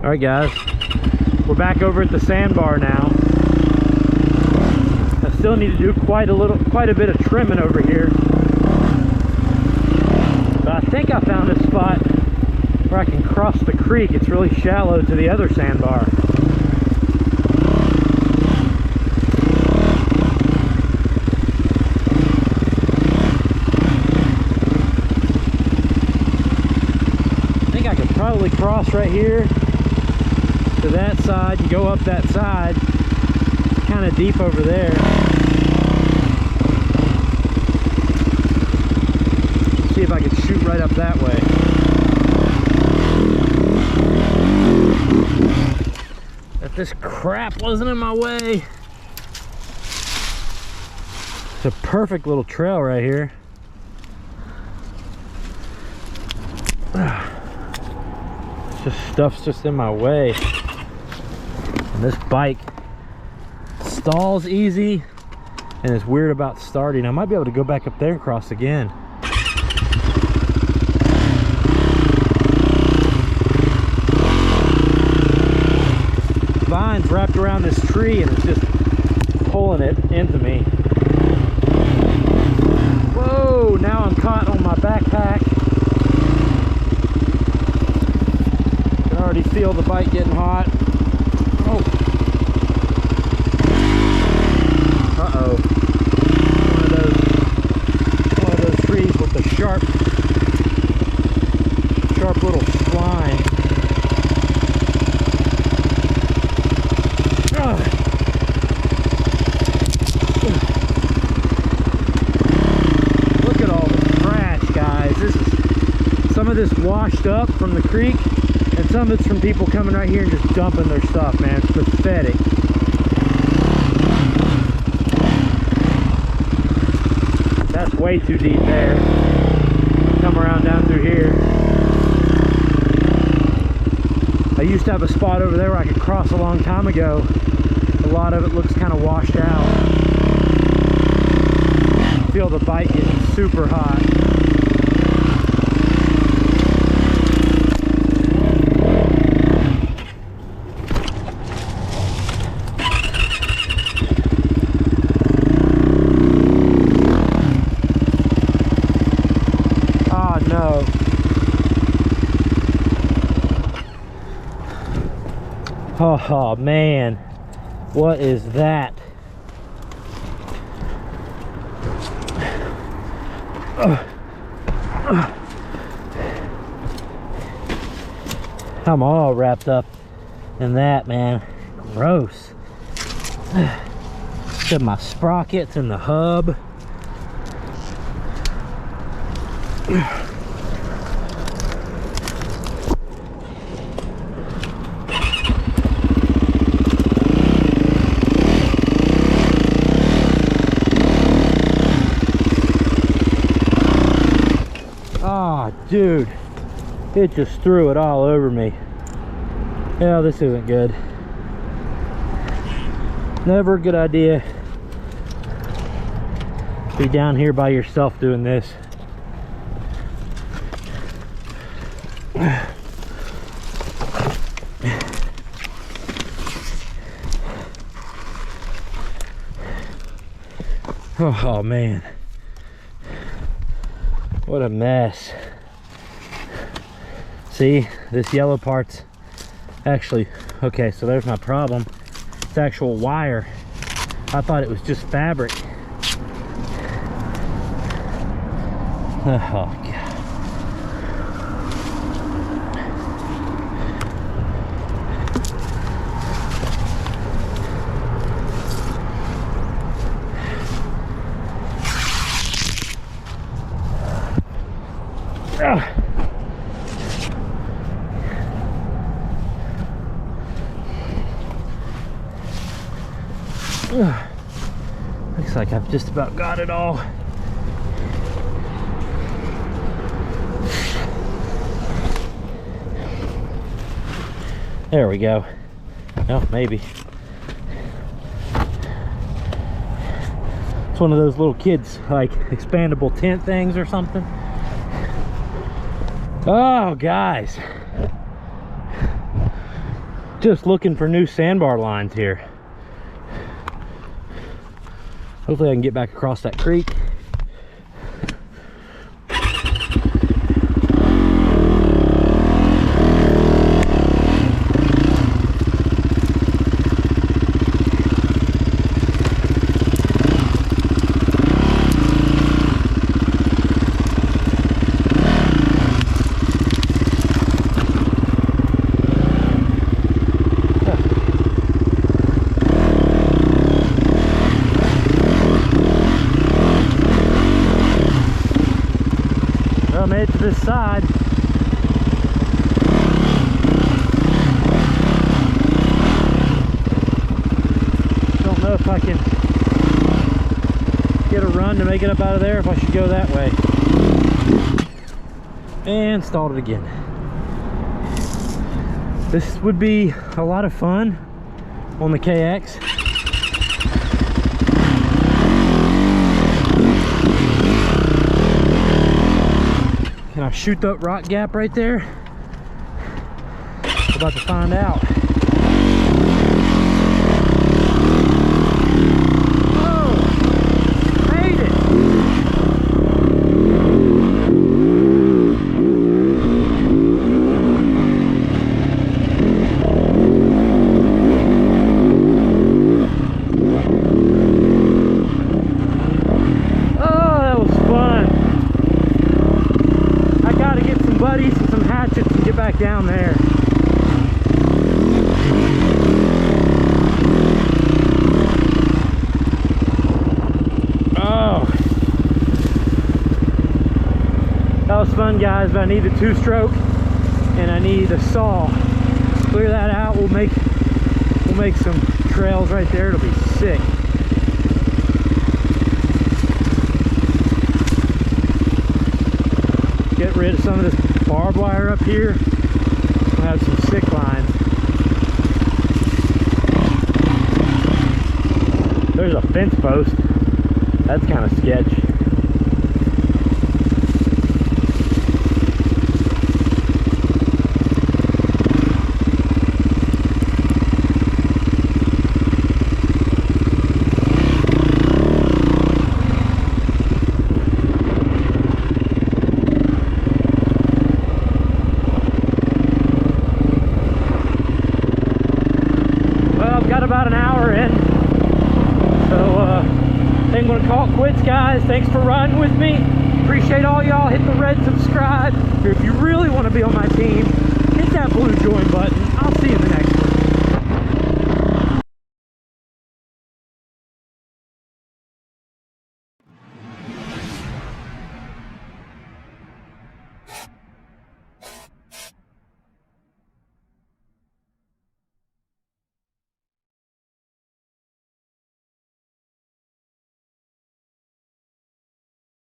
All right, guys, we're back over at the sandbar now. I still need to do quite a bit of trimming over here, but I think I found a spot where I can cross the creek. It's really shallow to the other sandbar. I think I could probably cross right here to that side and go up that side. Kind of deep over there. See if I can shoot right up that way. If this crap wasn't in my way. It's a perfect little trail right here. Stuff's just in my way. And this bike stalls easy and it's weird about starting. I might be able to go back up there and cross again. Vines wrapped around this tree and it's just pulling it into me. Whoa, now I'm caught on my backpack. I can already feel the bike getting hot. Oh. Uh-oh. One of those trees with the sharp little spline. Look at all the trash, guys. Some of this washed up from the creek, and some of it's from people coming right here and just dumping their stuff, man. It's pathetic. That's way too deep there. Come around down through here. I used to have a spot over there where I could cross a long time ago. A lot of it looks kind of washed out. Feel the bike getting super hot. Oh no. Oh man, what is that? I'm all wrapped up in that, man. Gross. Got my sprockets and the hub. Oh, dude, it just threw it all over me. Yeah, this isn't good. Never a good idea to be down here by yourself doing this. Oh man, what a mess. See, this yellow part's actually, okay, so there's my problem. It's actual wire. I thought it was just fabric. Oh God. Looks like I've just about got it all. There we go. Oh, maybe. It's one of those little kids, like expandable tent things or something. Oh, guys. Just looking for new sandbar lines here. Hopefully I can get back across that creek. I made it to this side. Don't know if I can get a run to make it up out of there, if I should go that way. And stalled it again. This would be a lot of fun on the KX. Can I shoot that rock gap right there? We're about to find out. Oh, made it! Oh, that was fun. Buddies and some hatchets and get back down there. Oh, that was fun, guys, but I need a 2-stroke and I need a saw. Clear that out. We'll make some trails right there. It'll be sick. Get rid of some of this barbed wire up here. We'll have some sick lines. There's a fence post. That's kind of sketch. About an hour in, so I think I'm gonna call it quits, guys. Thanks for riding with me. Appreciate all y'all. Hit the red subscribe if you really want to be on my team. Hit that blue join button. I'll see you in the next